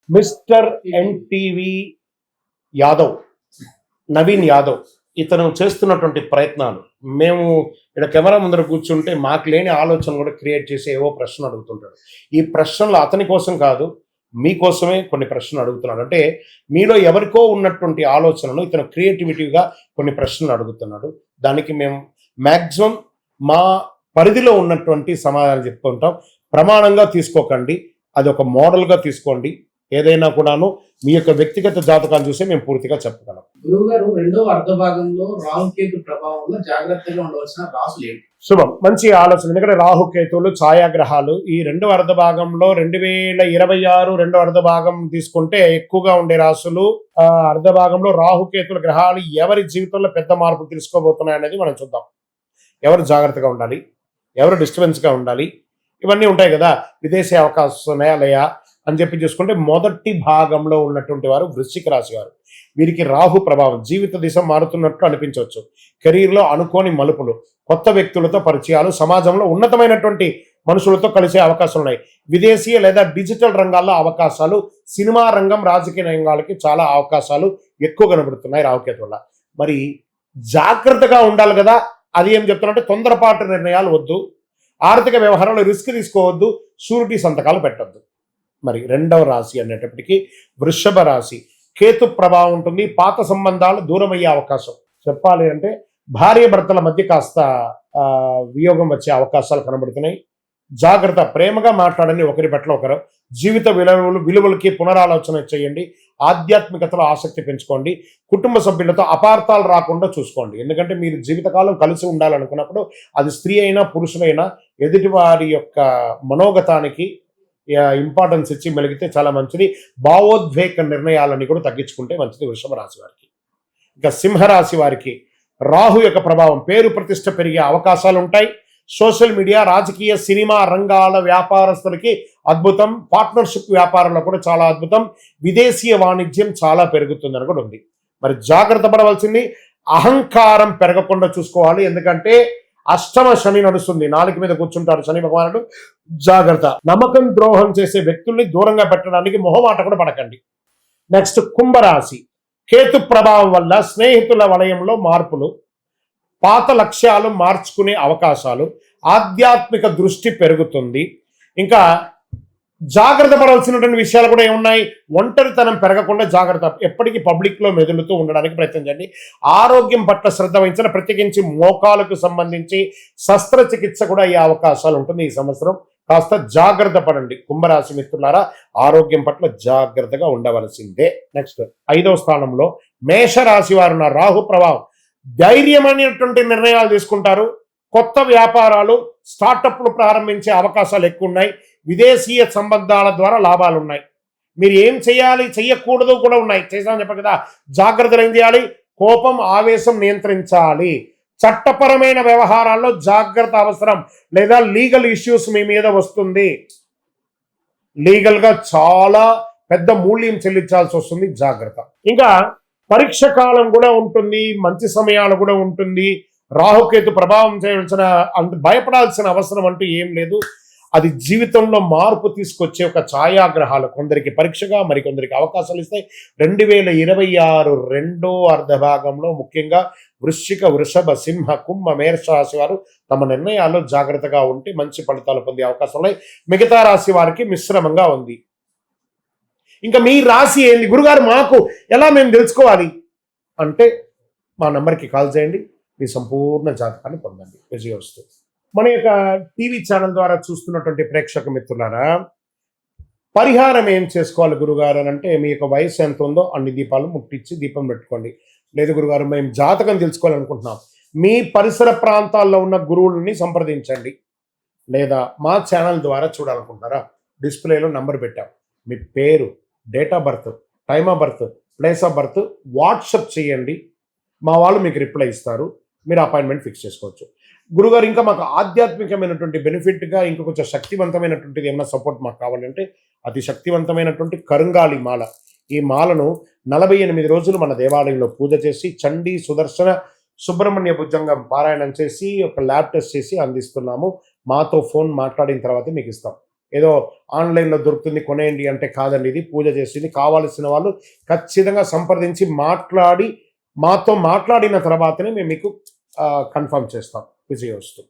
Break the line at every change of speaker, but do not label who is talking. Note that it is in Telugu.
మిస్టర్ ఎన్టీవీ యాదవ్, నవీన్ యాదవ్ ఇతను చేస్తున్నటువంటి ప్రయత్నాలు మేము ఇక్కడ కెమెరా ముందర కూర్చుంటే మాకు లేని ఆలోచన కూడా క్రియేట్ చేసి ఏవో ప్రశ్నలు అడుగుతుంటాడు. ఈ ప్రశ్నలు అతని కోసం కాదు, మీకోసమే కొన్ని ప్రశ్నలు అడుగుతున్నాడు. అంటే మీలో ఎవరికో ఉన్నటువంటి ఆలోచనను ఇతను క్రియేటివిటీగా కొన్ని ప్రశ్నలు అడుగుతున్నాడు. దానికి మేము మ్యాక్సిమం మా పరిధిలో ఉన్నటువంటి సమాధానాలు చెప్తుంటాం. ప్రమాణంగా తీసుకోకండి, అది ఒక మోడల్గా తీసుకోండి. ఏదైనా కూడాను మీ యొక్క వ్యక్తిగత జాతకాలు చూసి మేము పూర్తిగా చెప్పగలం.
గురువు గారు, రెండవ అర్ధ భాగంలో రాహుకేతు ప్రభావంలో జాగ్రత్తగా ఉండవలసిన రాసులు ఏంటి?
శుభం, మంచి ఆలోచన. ఎందుకంటే రాహుకేతువులు ఛాయాగ్రహాలు. ఈ రెండవ అర్ధ భాగంలో 2026 రెండవ అర్ధ భాగం తీసుకుంటే ఎక్కువగా ఉండే రాసులు అర్ధ భాగంలో రాహుకేతుల గ్రహాలు ఎవరి జీవితంలో పెద్ద మార్పు తెలుసుకోబోతున్నాయి అనేది మనం చూద్దాం. ఎవరు జాగ్రత్తగా ఉండాలి, ఎవరు డిస్టర్బెన్స్గా ఉండాలి, ఇవన్నీ ఉంటాయి కదా. విదేశీ అవకాశం ఉన్నాయా అని చెప్పి చూసుకుంటే మొదటి భాగంలో ఉన్నటువంటి వారు వృశ్చిక రాశి వారు. వీరికి రాహు ప్రభావం, జీవిత దిశ మారుతున్నట్లు అనిపించవచ్చు. కెరీర్లో అనుకోని మలుపులు, కొత్త వ్యక్తులతో పరిచయాలు, సమాజంలో ఉన్నతమైనటువంటి మనుషులతో కలిసే అవకాశాలు ఉన్నాయి. విదేశీ లేదా డిజిటల్ రంగాల్లో అవకాశాలు, సినిమా రంగం, రాజకీయ రంగాలకి చాలా అవకాశాలు ఎక్కువ కనబడుతున్నాయి రాహుకేతు వల్ల. మరి జాగ్రత్తగా ఉండాలి కదా. అది ఏం చెప్తున్నట్టే తొందరపాటు నిర్ణయాలు వద్దు, ఆర్థిక వ్యవహారంలో రిస్క్ తీసుకోవద్దు, షూరిటీ సంతకాలు పెట్టద్దు. మరి రెండవ రాశి అనేటప్పటికీ వృషభ రాశి. కేతు ప్రభావం ఉంటుంది. పాత సంబంధాలు దూరమయ్యే అవకాశం. చెప్పాలి అంటే భార్య భర్తల మధ్య కాస్త వియోగం వచ్చే అవకాశాలు కనబడుతున్నాయి. జాగ్రత్త, ప్రేమగా మాట్లాడండి ఒకరి పట్ల ఒకరు. జీవిత విలువలకి పునరాలోచన చేయండి. ఆధ్యాత్మికతలో ఆసక్తి పెంచుకోండి. కుటుంబ సభ్యులతో అపార్థాలు రాకుండా చూసుకోండి. ఎందుకంటే మీరు జీవితకాలం కలిసి ఉండాలనుకున్నప్పుడు అది స్త్రీ అయినా పురుషులైనా ఎదుటి వారి యొక్క మనోగతానికి ఇంపార్టెన్స్ ఇచ్చి మెలిగితే చాలా మంచిది. భావోద్వేగ నిర్ణయాలని కూడా తగ్గించుకుంటే మంచిది వృషభ రాశి వారికి. ఇక సింహరాశి వారికి రాహు యొక్క ప్రభావం, పేరు ప్రతిష్ట పెరిగే అవకాశాలు ఉంటాయి. సోషల్ మీడియా, రాజకీయ, సినిమా రంగాల వ్యాపారస్తులకి అద్భుతం. పార్ట్నర్షిప్ వ్యాపారంలో కూడా చాలా అద్భుతం. విదేశీయ వాణిజ్యం చాలా పెరుగుతుందని కూడా ఉంది. మరి జాగ్రత్త పడవలసింది అహంకారం పెరగకుండా చూసుకోవాలి. ఎందుకంటే అష్టమ శని నడుస్తుంది, నాలుగు మీద కూర్చుంటారు శని భగవానుడు. జాగ్రత్త. నమ్మకం ద్రోహం చేసే వ్యక్తుల్ని దూరంగా పెట్టడానికి మొహమాట కూడా పడకండి. నెక్స్ట్ కుంభరాశి. కేతు ప్రభావం వల్ల స్నేహితుల వలయంలో మార్పులు, పాత లక్ష్యాలు మార్చుకునే అవకాశాలు, ఆధ్యాత్మిక దృష్టి పెరుగుతుంది. ఇంకా జాగ్రత్త పడవలసినటువంటి విషయాలు కూడా ఏమున్నాయి? ఒంటరితనం పెరగకుండా జాగ్రత్త. ఎప్పటికీ పబ్లిక్లో మెదులుతూ ఉండడానికి ప్రయత్నం చేయండి. ఆరోగ్యం పట్ల శ్రద్ధ వహించిన, ప్రత్యేకించి మోకాలకు సంబంధించి శస్త్రచికిత్స కూడా అయ్యే అవకాశాలు ఉంటుంది ఈ సంవత్సరం. కాస్త జాగ్రత్త పడండి కుంభరాశి మిత్రులారా. ఆరోగ్యం పట్ల జాగ్రత్తగా ఉండవలసిందే. నెక్స్ట్ 5వ స్థానంలో మేషరాశి వారు ఉన్న రాహు ప్రభావం. ధైర్యమైనటువంటి నిర్ణయాలు తీసుకుంటారు. కొత్త వ్యాపారాలు, స్టార్టప్లు ప్రారంభించే అవకాశాలు ఎక్కువ ఉన్నాయి. విదేశీయ సంబంధాల ద్వారా లాభాలు ఉన్నాయి. మీరు ఏం చేయాలి, చెయ్యకూడదు కూడా ఉన్నాయి. చేసామని చెప్పారు కదా. జాగ్రత్తలు ఏం చేయాలి? కోపం, ఆవేశం నియంత్రించాలి. చట్టపరమైన వ్యవహారాల్లో జాగ్రత్త అవసరం. లేదా లీగల్ ఇష్యూస్ మీ మీద వస్తుంది, లీగల్గా చాలా పెద్ద మూల్యం చెల్లించాల్సి వస్తుంది. జాగ్రత్త. ఇంకా పరీక్ష కాలం కూడా ఉంటుంది, మంచి సమయాలు కూడా ఉంటుంది. రాహుకేతు ప్రభావం చేయాల్సిన భయపడాల్సిన అవసరం అంటూ ఏం లేదు. అది జీవితంలో మార్పు తీసుకొచ్చే ఒక ఛాయాగ్రహాలు. కొందరికి పరీక్షగా, మరికొందరికి అవకాశాలు ఇస్తాయి. 2026 రెండో అర్ధ భాగంలో ముఖ్యంగా వృశ్చిక, వృషభ, సింహ, కుంభ, మేష రాశి వారు తమ నిర్ణయాల్లో జాగ్రత్తగా ఉంటే మంచి ఫలితాలు పొందే అవకాశం ఉన్నాయి. మిగతా రాశి వారికి మిశ్రమంగా ఉంది. ఇంకా మీ రాశి ఏంది గురుగారు, మాకు ఎలా మేము తెలుసుకోవాలి అంటే మా నెంబర్కి కాల్ చేయండి. మీ సంపూర్ణ జాతకాన్ని పొందండి. విజయోస్తు. మన యొక్క టీవీ ఛానల్ ద్వారా చూస్తున్నటువంటి ప్రేక్షక మిత్రులారా, పరిహారం ఏం చేసుకోవాలి గురుగారు అని అంటే, మీ యొక్క వయసు ఎంత ఉందో అన్ని దీపాలు ముట్టించి దీపం పెట్టుకోండి. లేదు గురుగారు మేము జాతకం తెలుసుకోవాలనుకుంటున్నాం, మీ పరిసర ప్రాంతాల్లో ఉన్న గురువులని సంప్రదించండి. లేదా మా ఛానల్ ద్వారా చూడాలనుకుంటున్నారా, డిస్ప్లేలో నంబర్ పెట్టాం. మీ పేరు, date of birth, time of birth, place of birth WhatsApp చేయండి. మా వాళ్ళు మీకు రిప్లై ఇస్తారు. మీరు అపాయింట్మెంట్ ఫిక్స్ చేసుకోవచ్చు. గురుగారు ఇంకా మాకు ఆధ్యాత్మికమైనటువంటి బెనిఫిట్గా ఇంకా కొంచెం శక్తివంతమైనటువంటిది ఏమైనా సపోర్ట్ మాకు కావాలంటే, అతి శక్తివంతమైనటువంటి కరుంగాలి మాల. ఈ మాలను 48 రోజులు మన దేవాలయంలో పూజ చేసి చండీ, సుదర్శన, సుబ్రహ్మణ్య భుజంగం పారాయణం చేసి ఒక ల్యాబ్ టెస్ట్ చేసి అందిస్తున్నాము. మాతో ఫోన్ మాట్లాడిన తర్వాత మీకు ఇస్తాం. ఏదో ఆన్లైన్లో దొరుకుతుంది కొనేయండి అంటే కాదండి, ఇది పూజ చేసింది. కావాల్సిన వాళ్ళు ఖచ్చితంగా సంప్రదించి మాతో మాట్లాడిన తర్వాతనే మేము మీకు కన్ఫర్మ్ చేస్తాం. విజయోస్తు.